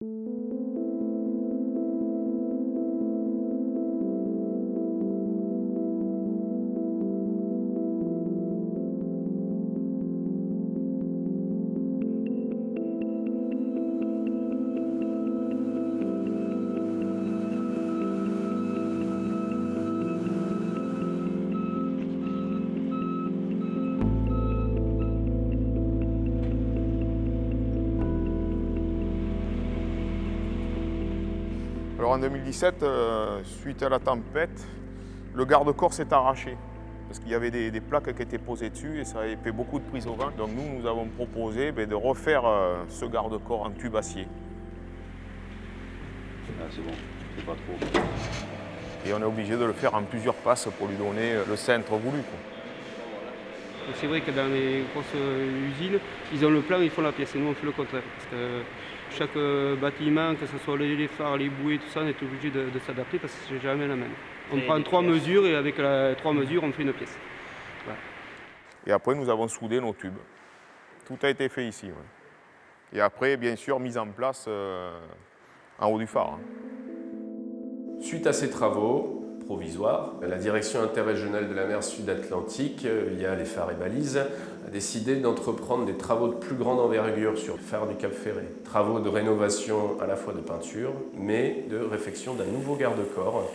Alors en 2017, suite à la tempête, le garde-corps s'est arraché parce qu'il y avait des plaques qui étaient posées dessus et ça avait fait beaucoup de prise au vent. Donc nous avons proposé de refaire ce garde-corps en tube acier. Ah, c'est bon, c'est pas trop. Et on est obligé de le faire en plusieurs passes pour lui donner le centre voulu, quoi. C'est vrai que dans les grosses usines, ils ont le plan, ils font la pièce. Et nous, on fait le contraire. Parce que chaque bâtiment, que ce soit les phares, les bouées, tout ça, on est obligé de s'adapter parce que c'est jamais la même. On prend 3 mesures et avec les 3 mesures, on fait une pièce. Voilà. Et après, nous avons soudé nos tubes. Tout a été fait ici. Ouais. Et après, bien sûr, mise en place en haut du phare. Suite à ces travaux provisoires, la direction interrégionale de la mer Sud-Atlantique, via les phares et balises, a décidé d'entreprendre des travaux de plus grande envergure sur le phare du Cap Ferret. Travaux de rénovation à la fois de peinture, mais de réfection d'un nouveau garde-corps.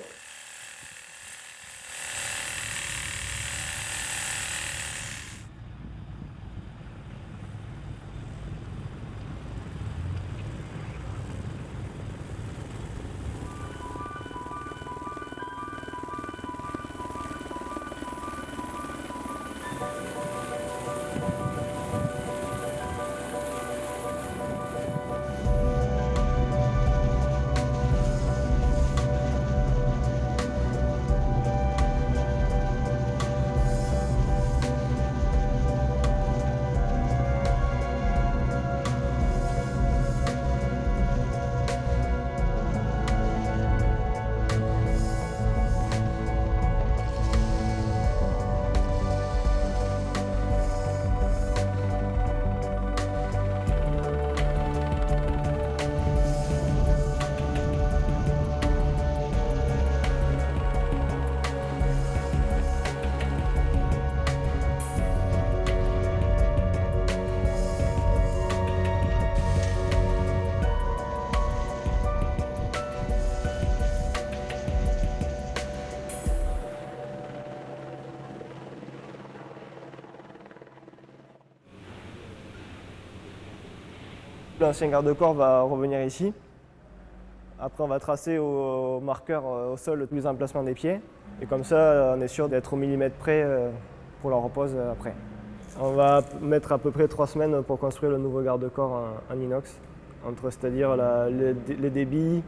L'ancien garde-corps va revenir ici. Après, on va tracer au marqueur au sol tous les emplacements des pieds. Et comme ça, on est sûr d'être au millimètre près pour la repose après. On va mettre à peu près 3 semaines pour construire le nouveau garde-corps en inox. C'est-à-dire les débits,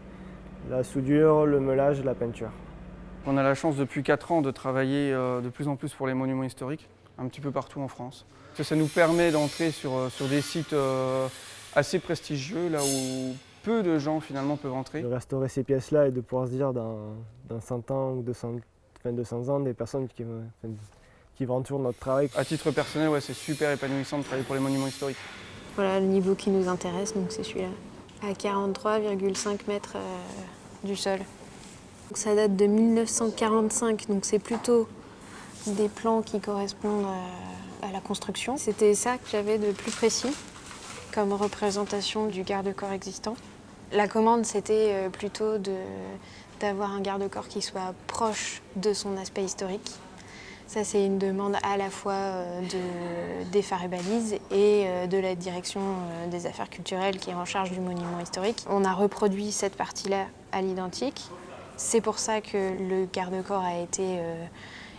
la soudure, le meulage, la peinture. On a la chance depuis 4 ans de travailler de plus en plus pour les monuments historiques, un petit peu partout en France. Ça nous permet d'entrer sur des sites assez prestigieux, là où peu de gens finalement peuvent entrer. De restaurer ces pièces-là et de pouvoir se dire dans 100 ans ou 200 ans, des personnes qui vendent toujours notre travail. À titre personnel, ouais, c'est super épanouissant de travailler pour les monuments historiques. Voilà le niveau qui nous intéresse, donc c'est celui-là, à 43,5 mètres du sol. Donc ça date de 1945, donc c'est plutôt des plans qui correspondent à la construction. C'était ça que j'avais de plus précis comme représentation du garde-corps existant. La commande, c'était plutôt d'avoir un garde-corps qui soit proche de son aspect historique. Ça, c'est une demande à la fois des phares et balises et de la direction des affaires culturelles qui est en charge du monument historique. On a reproduit cette partie-là à l'identique. C'est pour ça que le garde-corps a été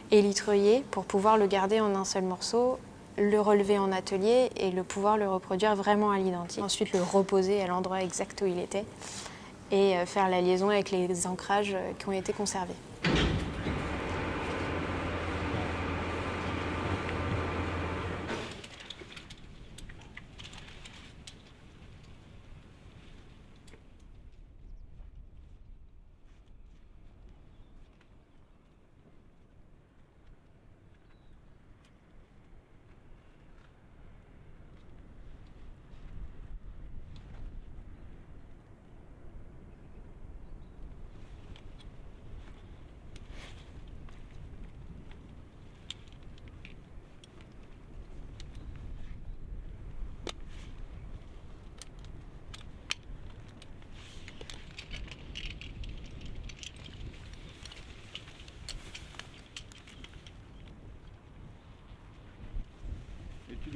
élytreuillé pour pouvoir le garder en un seul morceau, le relever en atelier et pouvoir le reproduire vraiment à l'identique. Ensuite, le reposer à l'endroit exact où il était et faire la liaison avec les ancrages qui ont été conservés.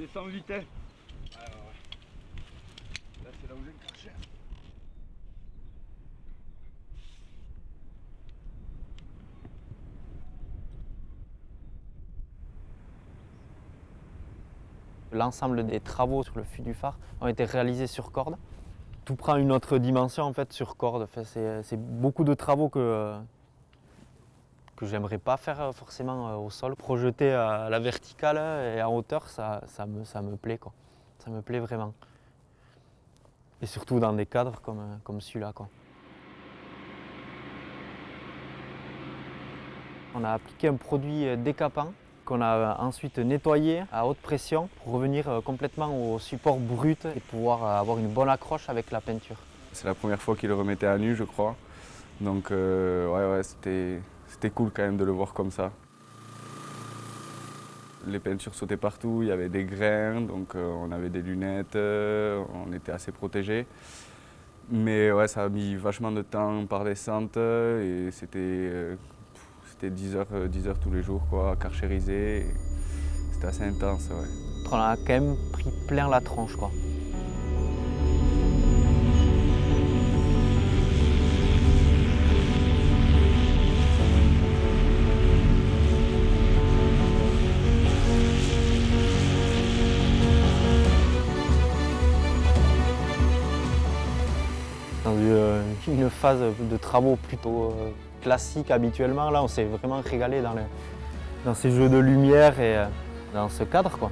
Descends vite. Ouais. Là c'est là où j'ai le crachet. L'ensemble des travaux sur le fût du phare ont été réalisés sur corde. Tout prend une autre dimension en fait sur corde. Enfin, c'est beaucoup de travaux que j'aimerais pas faire forcément au sol. Projeter à la verticale et en hauteur, ça me plaît quoi. Ça me plaît vraiment. Et surtout dans des cadres comme celui-là quoi. On a appliqué un produit décapant qu'on a ensuite nettoyé à haute pression pour revenir complètement au support brut et pouvoir avoir une bonne accroche avec la peinture. C'est la première fois qu'il le remettait à nu, je crois. Donc ouais, c'était cool quand même de le voir comme ça. Les peintures sautaient partout, il y avait des grains, donc on avait des lunettes, on était assez protégés. Mais ouais, ça a mis vachement de temps par descente et c'était 10 heures tous les jours, quoi, carchérisé. C'était assez intense, ouais. On a quand même pris plein la tronche, quoi. Dans une phase de travaux plutôt classique habituellement, là on s'est vraiment régalé dans ces jeux de lumière et dans ce cadre quoi.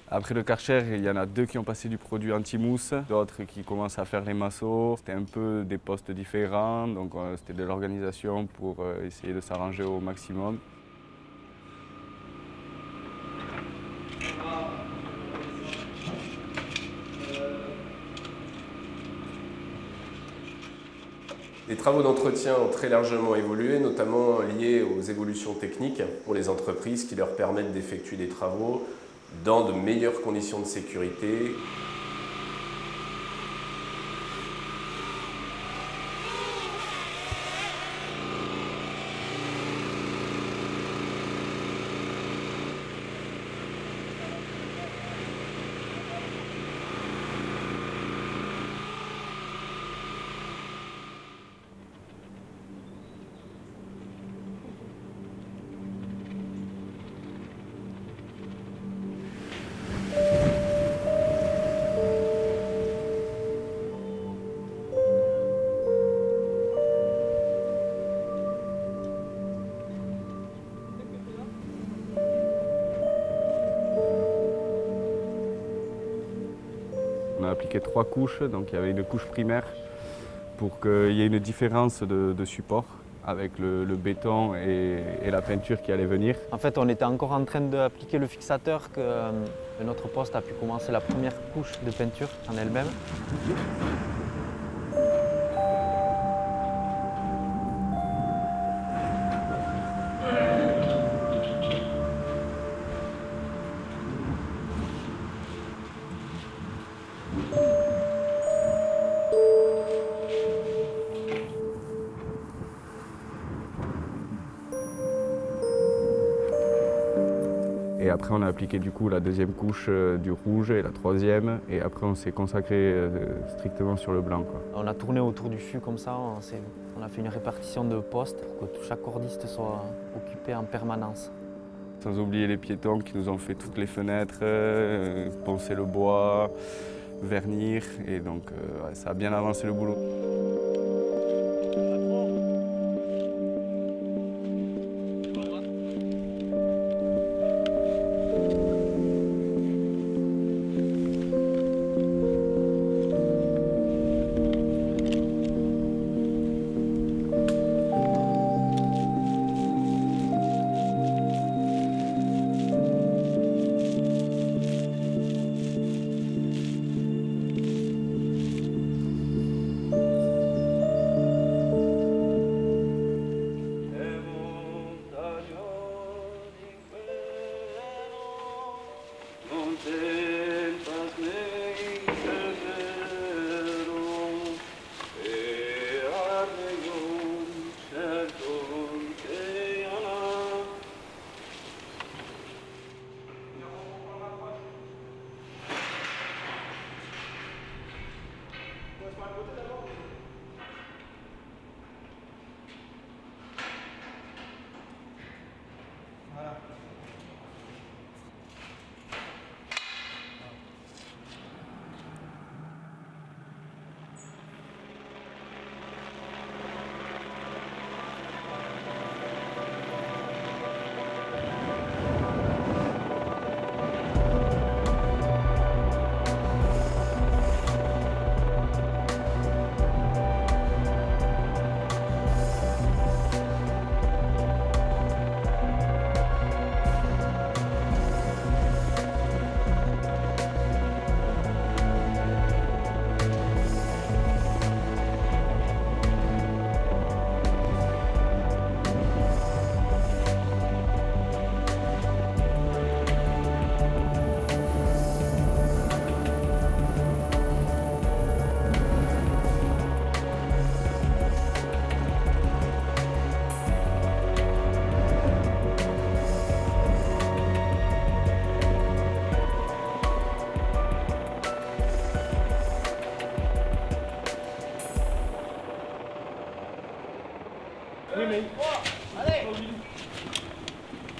Après le Karcher, il y en a 2 qui ont passé du produit anti-mousse, d'autres qui commencent à faire les masseaux. C'était un peu des postes différents, donc c'était de l'organisation pour essayer de s'arranger au maximum. Les travaux d'entretien ont très largement évolué, notamment liés aux évolutions techniques pour les entreprises qui leur permettent d'effectuer des travaux dans de meilleures conditions de sécurité. On a appliqué 3 couches, donc il y avait une couche primaire pour qu'il y ait une différence de support avec le béton et la peinture qui allait venir. En fait, on était encore en train d'appliquer le fixateur que notre poste a pu commencer la première couche de peinture en elle-même. Et après on a appliqué du coup la 2e couche du rouge et la 3e, et après on s'est consacré strictement sur le blanc, quoi. On a tourné autour du fût comme ça, on a fait une répartition de postes pour que chaque cordiste soit occupé en permanence. Sans oublier les piétons qui nous ont fait toutes les fenêtres, poncer le bois, vernir, et donc ouais, ça a bien avancé le boulot.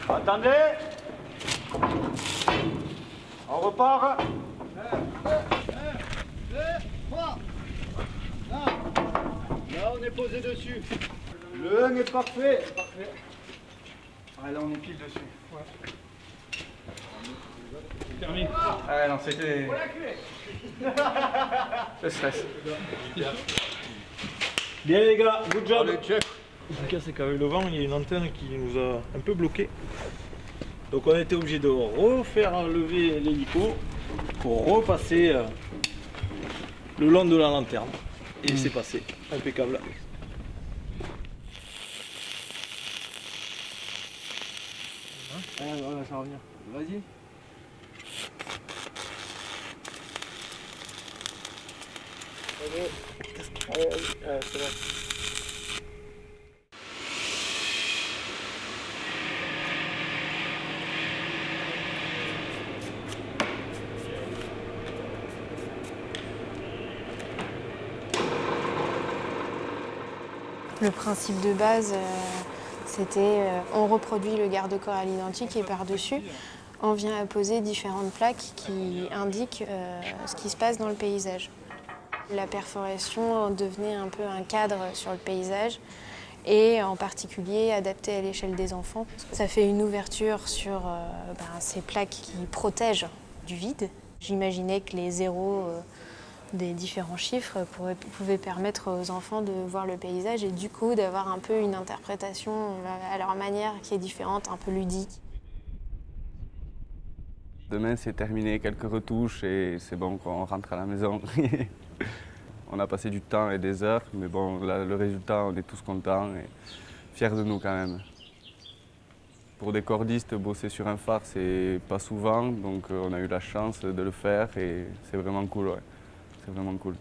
Attendez. On repart. Là, on est posé dessus. Le 1 est parfait. Parfait. Ouais, là on est pile dessus. Ouais. Terminé. Ah non, c'était... Le stress. Bien les gars, good job. Allez, check. En tout cas, c'est qu'avec le vent, il y a une antenne qui nous a un peu bloqué. Donc on a été obligé de refaire lever l'hélico pour repasser le long de la lanterne. Et c'est passé. Impeccable. Ah voilà, ça revient. Vas-y. Allez, c'est bon. Le principe de base, c'était on reproduit le garde-corps à l'identique et par-dessus, on vient apposer différentes plaques qui indiquent ce qui se passe dans le paysage. La perforation devenait un peu un cadre sur le paysage et en particulier adapté à l'échelle des enfants. Ça fait une ouverture sur ces plaques qui protègent du vide. J'imaginais que les zéros des différents chiffres pouvaient permettre aux enfants de voir le paysage et du coup d'avoir un peu une interprétation à leur manière qui est différente, un peu ludique. Demain c'est terminé, quelques retouches et c'est bon, on rentre à la maison. On a passé du temps et des heures, mais bon, là, le résultat, on est tous contents et fiers de nous quand même. Pour des cordistes, bosser sur un phare, c'est pas souvent, donc on a eu la chance de le faire et c'est vraiment cool, ouais. C'est vraiment cool.